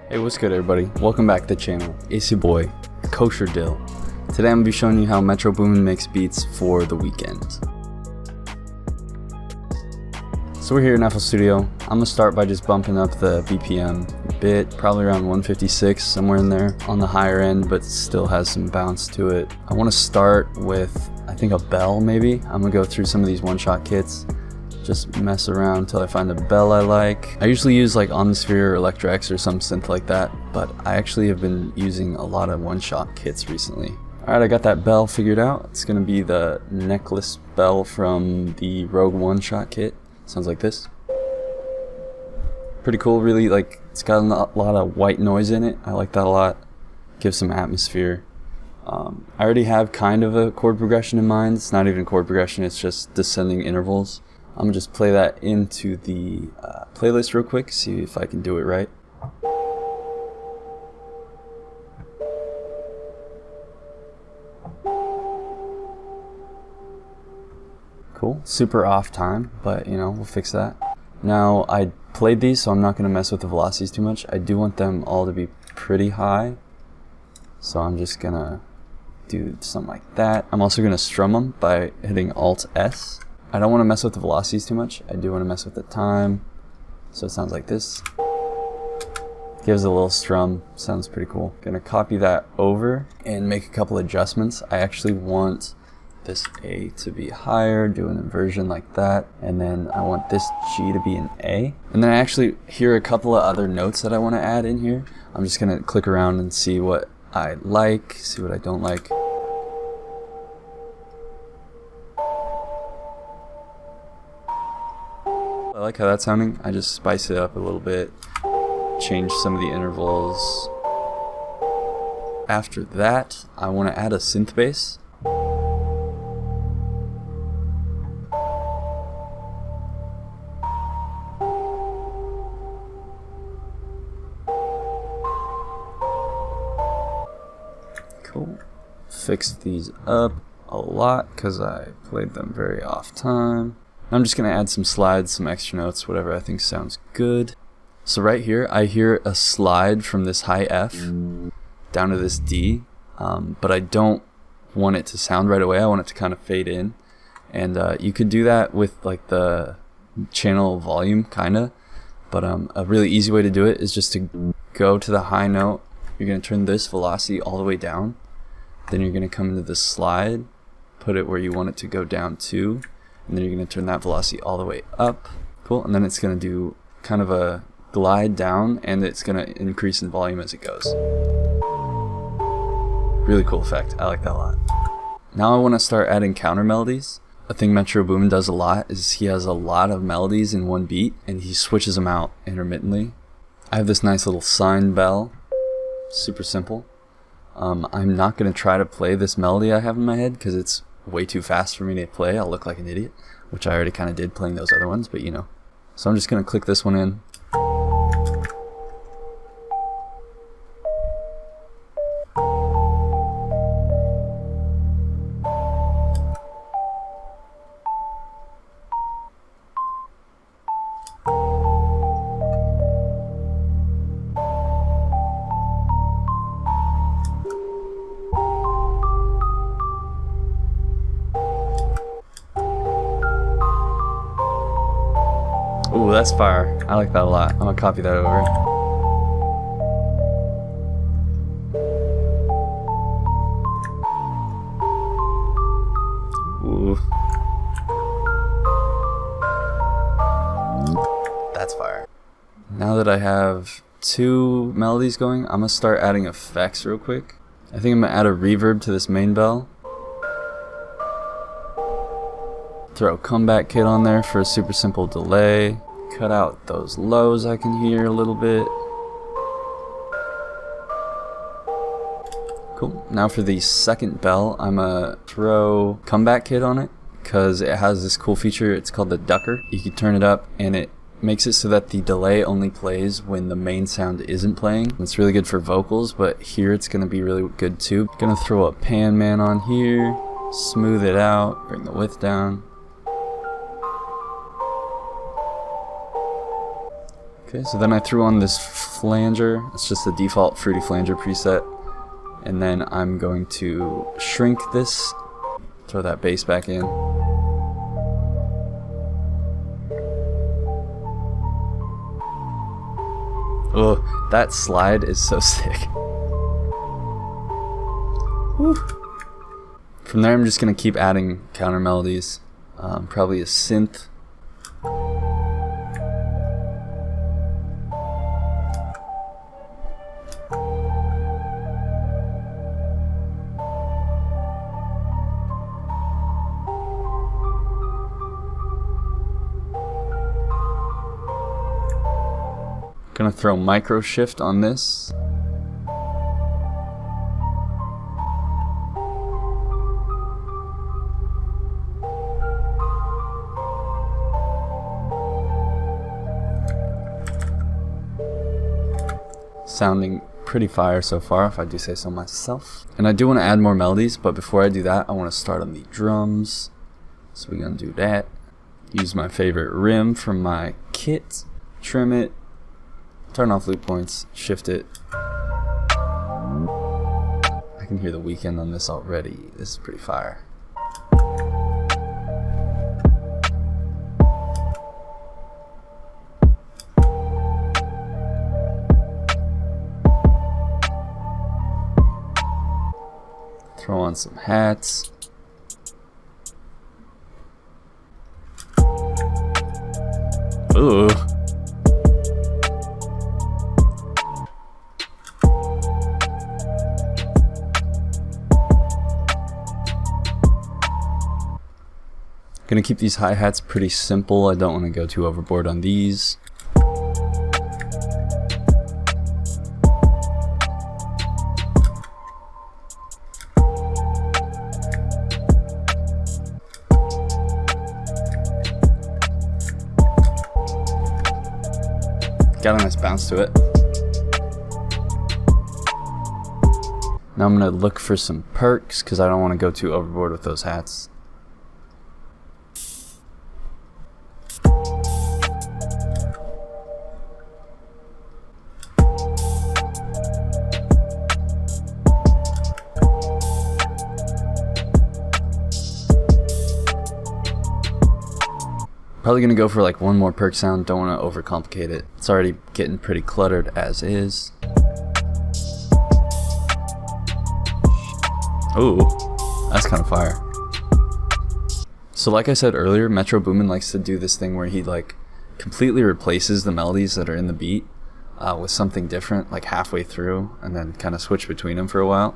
Hey, what's good everybody? Welcome back to the channel. It's your boy, Kosher Dill. Today I'm going to be showing you how Metro Boomin makes beats for the Weeknd. So we're here in FL Studio. I'm going to start by just bumping up the BPM a bit, probably around 156, somewhere in there, on the higher end, but still has some bounce to it. I want to start with, I think, a bell maybe. I'm going to go through some of these one-shot kits, just mess around until I find a bell I like. I usually use like Omnisphere or Electro X or some synth like that, but I actually have been using a lot of one-shot kits recently. Alright, I got that bell figured out. It's going to be the necklace bell from the Rogue one-shot kit. Sounds like this. Pretty cool, really. Like, it's got a lot of white noise in it. I like that a lot. Gives some atmosphere. I already have kind of a chord progression in mind. It's not even chord progression, it's just descending intervals. I'm gonna just play that into the playlist real quick, see if I can do it right. Cool, super off time, but you know, we'll fix that. Now, I played these, so I'm not gonna mess with the velocities too much. I do want them all to be pretty high, so I'm just gonna do something like that. I'm also gonna strum them by hitting Alt S. I don't want to mess with the velocities too much. I do want to mess with the time. So it sounds like this. Gives a little strum. Sounds pretty cool. Gonna copy that over and make a couple adjustments. I actually want this A to be higher, do an inversion like that. And then I want this G to be an A. And then I actually hear a couple of other notes that I want to add in here. I'm just gonna click around and see what I like, see what I don't like. I like how that's sounding. I just spice it up a little bit, change some of the intervals. After that, I want to add a synth bass. Cool. Fix these up a lot because I played them very off time. I'm just going to add some slides, some extra notes, whatever I think sounds good. So right here, I hear a slide from this high F down to this D, but I don't want it to sound right away. I want it to kind of fade in. And you could do that with like the channel volume, kind of. But a really easy way to do it is just to go to the high note. You're going to turn this velocity all the way down. Then you're going to come into the slide, put it where you want it to go down to. And then you're going to turn that velocity all the way up. Cool. And then it's going to do kind of a glide down, and it's going to increase in volume as it goes. Really cool effect. I like that a lot. Now I want to start adding counter melodies. A thing Metro Boomin does a lot is he has a lot of melodies in one beat, and he switches them out intermittently. I have this nice little sine bell. Super simple. I'm not going to try to play this melody I have in my head because it's way too fast for me to play. I'll look like an idiot, which I already kind of did playing those other ones, but you know. So I'm just going to click this one in. Ooh, that's fire. I like that a lot. I'm gonna copy that over. Ooh. That's fire. Now that I have two melodies going, I'm gonna start adding effects real quick. I think I'm gonna add a reverb to this main bell. Throw a comeback kit on there for a super simple delay. Cut out those lows I can hear a little bit. Cool. Now for the second bell, I'm gonna throw comeback kit on it because it has this cool feature. It's called the ducker. You can turn it up and it makes it so that the delay only plays when the main sound isn't playing. It's really good for vocals, but here it's gonna be really good too. Gonna throw a pan man on here, smooth it out, bring the width down. Okay, so then I threw on this flanger. It's just a default fruity flanger preset. And then I'm going to shrink this, throw that bass back in. Oh, that slide is so sick. Woo. From there I'm just going to keep adding counter melodies, probably a synth. Gonna throw micro shift on this. Sounding pretty fire so far, if I do say so myself. And I do want to add more melodies, but before I do that, I want to start on the drums. So we're gonna do that. Use my favorite rim from my kit, trim it, turn off loop points, shift it. I can hear the Weeknd on this already. This is pretty fire. Throw on some hats. Ooh. Gonna keep these hi-hats pretty simple. I don't want to go too overboard on these. Got a nice bounce to it. Now I'm gonna look for some perks because I don't want to go too overboard with those hats. Probably gonna go for like one more perk sound, don't want to overcomplicate it. It's already getting pretty cluttered as is. Ooh, that's kind of fire. So like I said earlier, Metro Boomin likes to do this thing where he like completely replaces the melodies that are in the beat with something different like halfway through and then kind of switch between them for a while.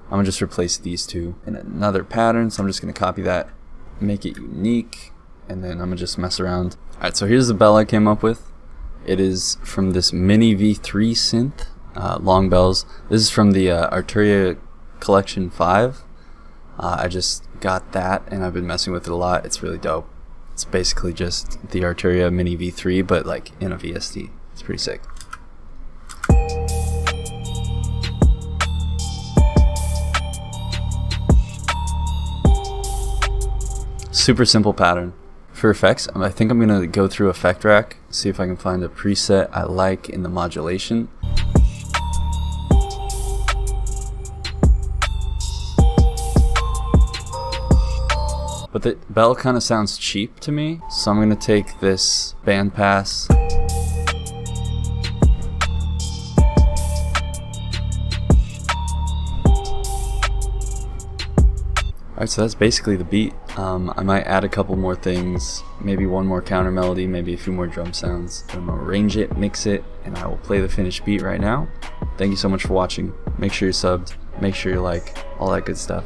I'm gonna just replace these two in another pattern, so I'm just gonna copy that, make it unique, and then I'm gonna just mess around. Alright, so here's the bell I came up with. It is from this Mini V3 synth, long bells. This is from the Arturia Collection 5. I just got that and I've been messing with it a lot. It's really dope. It's basically just the Arturia Mini V3 but like in a VST. It's pretty sick. Super simple pattern. For effects, I think I'm going to go through Effect Rack, see if I can find a preset I like in the modulation. But the bell kind of sounds cheap to me, so I'm going to take this band pass. Alright, so that's basically the beat. I might add a couple more things, maybe one more counter melody, maybe a few more drum sounds. I'm going to arrange it, mix it, and I will play the finished beat right now. Thank you so much for watching. Make sure you're subbed, make sure you like, all that good stuff.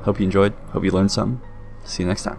Hope you enjoyed, hope you learned something. See you next time.